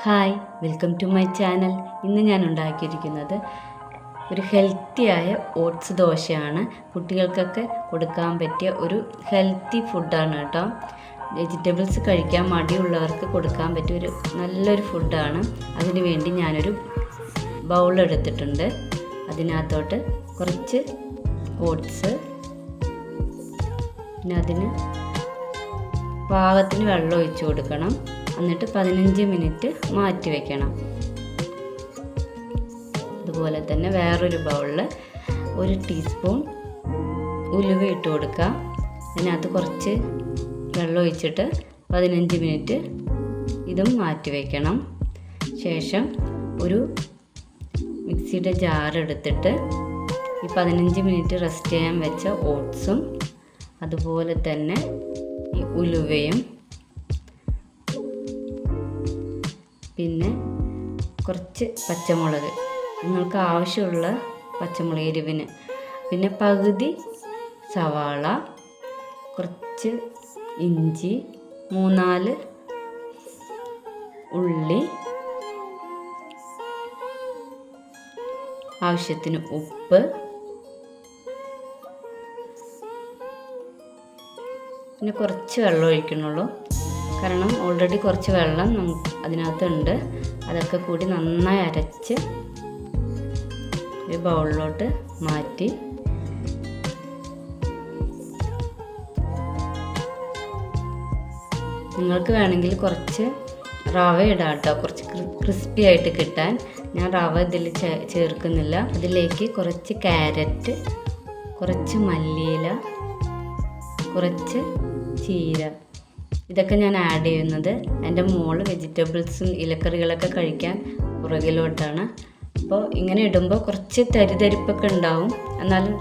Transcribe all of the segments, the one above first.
Hi, welcome to my channel. ഇന്ന് ഞാൻ ഉണ്ടാക്കിയിരിക്കുന്നത് ഒരു ഹെൽത്തിയായ ഓട്സ് ദോശയാണ്. കുട്ടികൾക്കൊക്കെ കൊടുക്കാൻ പറ്റിയ ഒരു ഹെൽത്തി ഫുഡാണ് കേട്ടോ. വെജിറ്റബിൾസ് കഴിക്കാൻ മടിയുള്ളവർക്ക് കൊടുക്കാൻ പറ്റിയ ഒരു നല്ലൊരു ഫുഡാണ്. അതിനു വേണ്ടി ഞാനൊരു ബൗൾ എടുത്തിട്ടുണ്ട്. അതിനകത്തോട്ട് കുറച്ച് ഓട്സ്, പിന്നെ അതിന് പാകത്തിന് വെള്ളം ഒഴിച്ച് കൊടുക്കണം. എന്നിട്ട് 15 മിനിറ്റ് മാറ്റി വയ്ക്കണം. അതുപോലെ തന്നെ വേറൊരു ബൗളിൽ 1 ടീസ്പൂൺ ഉലുവ ഇട്ട് കൊടുക്കുക. അതിനകത്ത് കുറച്ച് വെള്ളം ഒഴിച്ചിട്ട് 15 മിനിറ്റ് ഇതും മാറ്റി വയ്ക്കണം. ശേഷം ഒരു മിക്സിയുടെ ജാർ എടുത്തിട്ട് ഈ 15 മിനിറ്റ് റെസ്റ്റ് ചെയ്യാൻ വെച്ച ഓട്സും അതുപോലെ തന്നെ ഈ ഉലുവയും പിന്നെ കുറച്ച് പച്ചമുളക്, നിങ്ങൾക്ക് ആവശ്യമുള്ള പച്ചമുളക് എരിവിന്, പിന്നെ പകുതി സവാള, കുറച്ച് ഇഞ്ചി, 3-4 ഉള്ളി, ആവശ്യത്തിന് ഉപ്പ്, പിന്നെ കുറച്ച് വെള്ളം ഒഴിക്കണുള്ളൂ. കാരണം ഓൾറെഡി കുറച്ച് വെള്ളം നമുക്ക് അതിനകത്തുണ്ട്. അതൊക്കെ കൂടി നന്നായി അരച്ച് ഒരു ബൗളിലോട്ട് മാറ്റി നിങ്ങൾക്ക് വേണമെങ്കിൽ കുറച്ച് റവ ഇടാം കേട്ടോ, കുറച്ച് ക്രിസ്പി ആയിട്ട് കിട്ടാൻ. ഞാൻ റവ ഇതിൽ ചേർക്കുന്നില്ല. അതിലേക്ക് കുറച്ച് ക്യാരറ്റ്, കുറച്ച് മല്ലിയില, കുറച്ച് ചീര, ഇതൊക്കെ ഞാൻ ആഡ് ചെയ്യുന്നത്. എൻ്റെ മോള് വെജിറ്റബിൾസും ഇലക്കറികളൊക്കെ കഴിക്കാൻ പുറകിലോട്ടാണ്. അപ്പോൾ ഇങ്ങനെ ഇടുമ്പോൾ കുറച്ച് തരിതരിപ്പൊക്കെ ഉണ്ടാവും, എന്നാലും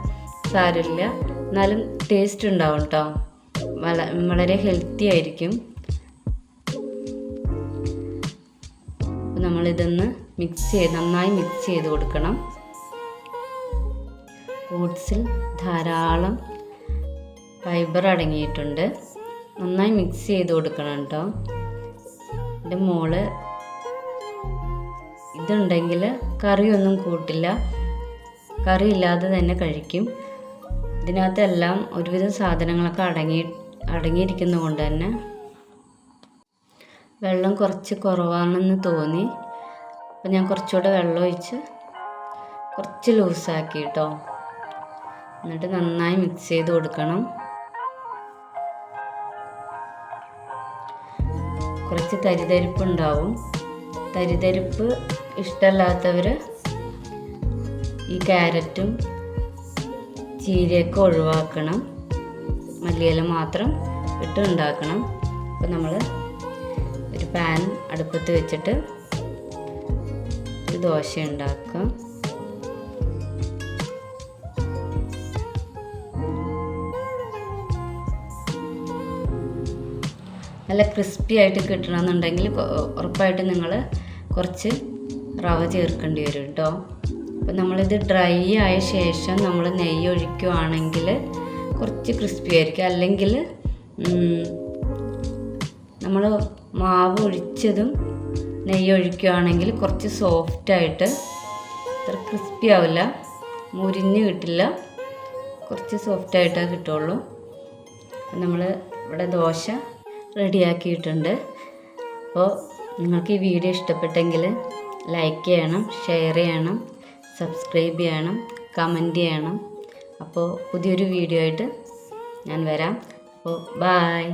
സാരമില്ല, എന്നാലും ടേസ്റ്റ് ഉണ്ടാവും കേട്ടോ. വളരെ ഹെൽത്തി ആയിരിക്കും. അപ്പോൾ നമ്മളിതൊന്ന് നന്നായി മിക്സ് ചെയ്ത് കൊടുക്കണം. ഓട്സിൽ ധാരാളം ഫൈബർ അടങ്ങിയിട്ടുണ്ട്. നന്നായി മിക്സ് ചെയ്ത് കൊടുക്കണം കേട്ടോ. എൻ്റെ മോള് ഇതുണ്ടെങ്കിൽ കറിയൊന്നും കൂട്ടില്ല, കറി ഇല്ലാതെ തന്നെ കഴിക്കും. ഇതിനകത്തെല്ലാം ഒരുവിധം സാധനങ്ങളൊക്കെ അടങ്ങിയിരിക്കുന്നത് കൊണ്ട് തന്നെ വെള്ളം കുറച്ച് കുറവാണെന്ന് തോന്നി. അപ്പം ഞാൻ കുറച്ചുകൂടെ വെള്ളം ഒഴിച്ച് കുറച്ച് ലൂസാക്കി കേട്ടോ. എന്നിട്ട് നന്നായി മിക്സ് ചെയ്ത് കൊടുക്കണം. കുറച്ച് തരിതരിപ്പ് ഉണ്ടാവും. തരിതരിപ്പ് ഇഷ്ടമല്ലാത്തവർ ഈ ക്യാരറ്റും ചീരയൊക്കെ ഒഴിവാക്കണം, മല്ലിയില മാത്രം ഇട്ട് ഉണ്ടാക്കണം. അപ്പോൾ നമ്മൾ ഒരു പാൻ അടുപ്പത്ത് വെച്ചിട്ട് ഒരു ദോശ ഉണ്ടാക്കുക. നല്ല ക്രിസ്പി ആയിട്ട് കിട്ടണമെന്നുണ്ടെങ്കിൽ ഉറപ്പായിട്ട് നിങ്ങൾ കുറച്ച് റവ ചേർക്കേണ്ടി വരും കേട്ടോ. അപ്പോൾ നമ്മളിത് ഡ്രൈ ആയ ശേഷം നമ്മൾ നെയ്യ് ഒഴിക്കുകയാണെങ്കിൽ കുറച്ച് ക്രിസ്പി ആയിരിക്കും. അല്ലെങ്കിൽ നമ്മൾ മാവ് ഒഴിച്ചതും നെയ്യ് ഒഴിക്കുകയാണെങ്കിൽ കുറച്ച് സോഫ്റ്റായിട്ട് അത്ര ക്രിസ്പി ആവില്ല, മുരിഞ്ഞ് കിട്ടില്ല, കുറച്ച് സോഫ്റ്റായിട്ടേ കിട്ടുള്ളൂ. നമ്മൾ ഇവിടെ ദോശ റെഡിയാക്കിയിട്ടുണ്ട്. അപ്പോൾ നിങ്ങൾക്ക് ഈ വീഡിയോ ഇഷ്ടപ്പെട്ടെങ്കിൽ ലൈക്ക് ചെയ്യണം, ഷെയർ ചെയ്യണം, സബ്സ്ക്രൈബ് ചെയ്യണം, കമൻറ്റ് ചെയ്യണം. അപ്പോൾ പുതിയൊരു വീഡിയോ ആയിട്ട് ഞാൻ വരാം. അപ്പോൾ ബായ്.